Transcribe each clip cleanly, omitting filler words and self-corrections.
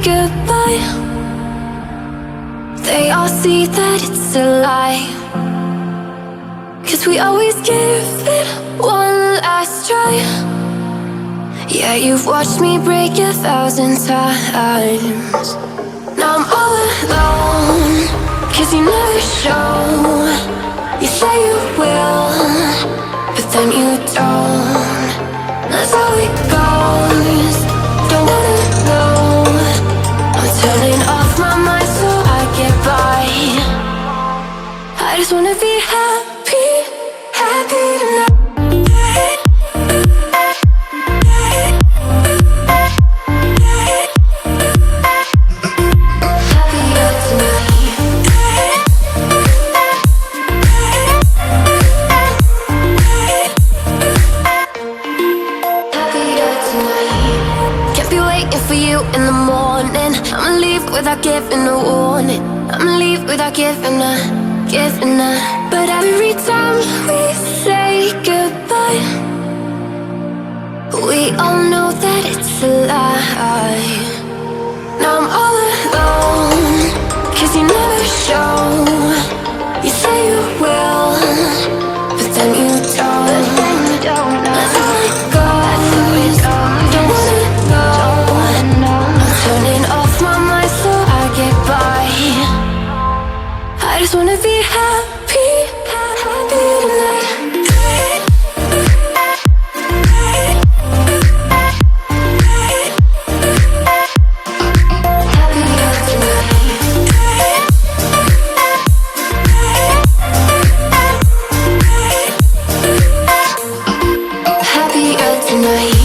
goodbye, they all see that it's a lie. 'Cause we always give it one last try. Yeah, you've watched me break 1,000 times. Now I'm all alone, 'cause you never show. You say you will, but then you don't. That's how it goes. Don't wanna know. I'm turning off my mind so I get by. I just wanna be happy, happy tonight. In the morning, I'ma leave without giving a warning. I'ma leave without giving a. But every time we say goodbye, we all know that it's a lie. Now I'm all alone, 'cause you never show. You say you will, but then you don't. That's how it goes. Don't wanna know. Turning off my mind so I get by. I just wanna be happy, happy tonight. Happier tonight.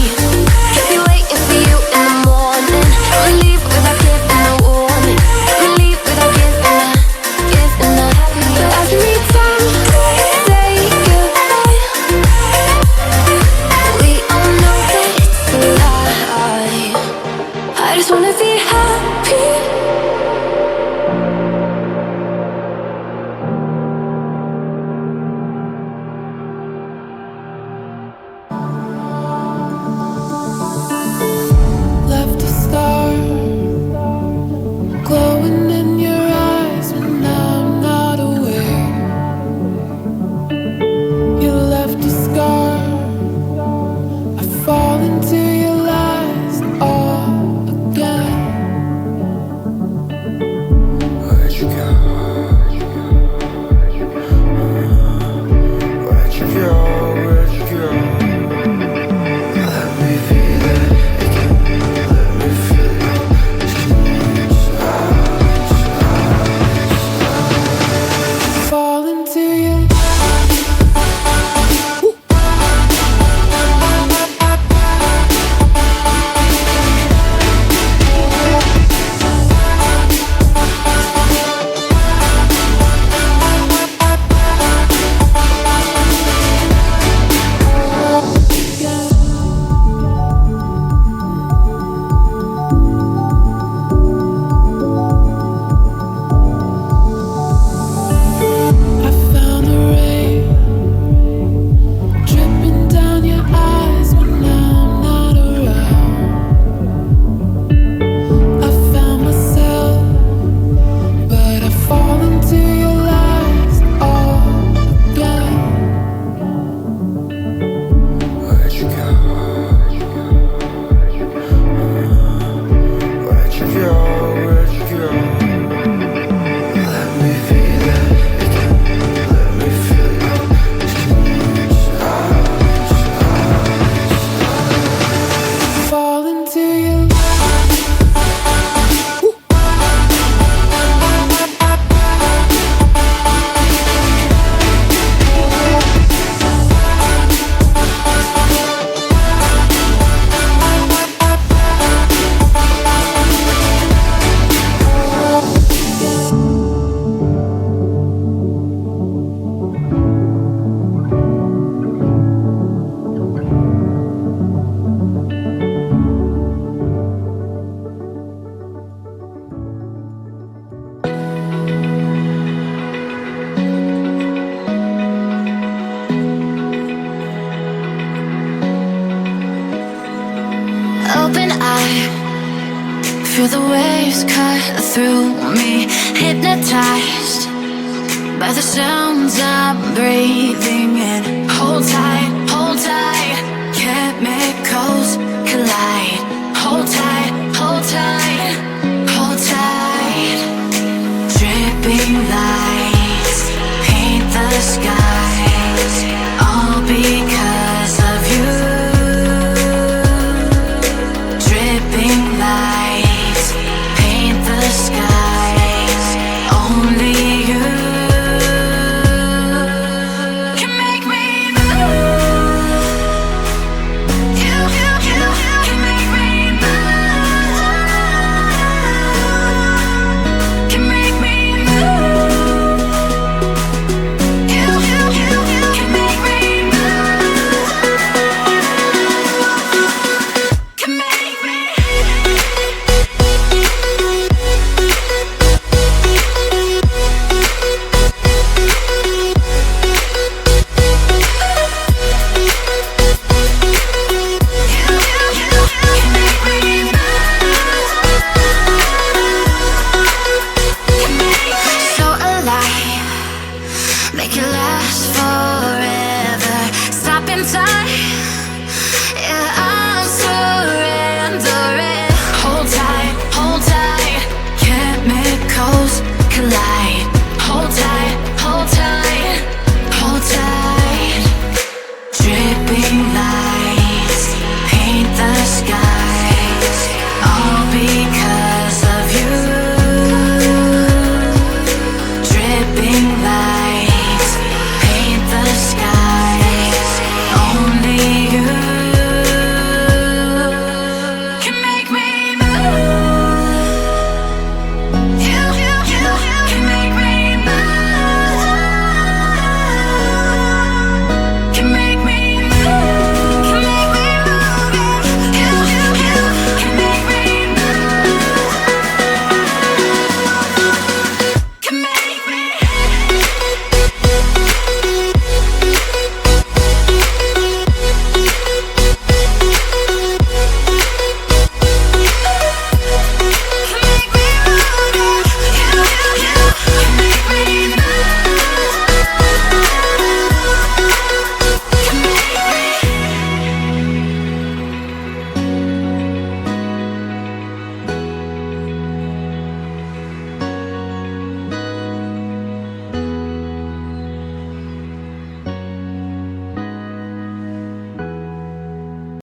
Feel the waves cut through me, hypnotized by the sounds I'm breathing in. Hold tight, can't make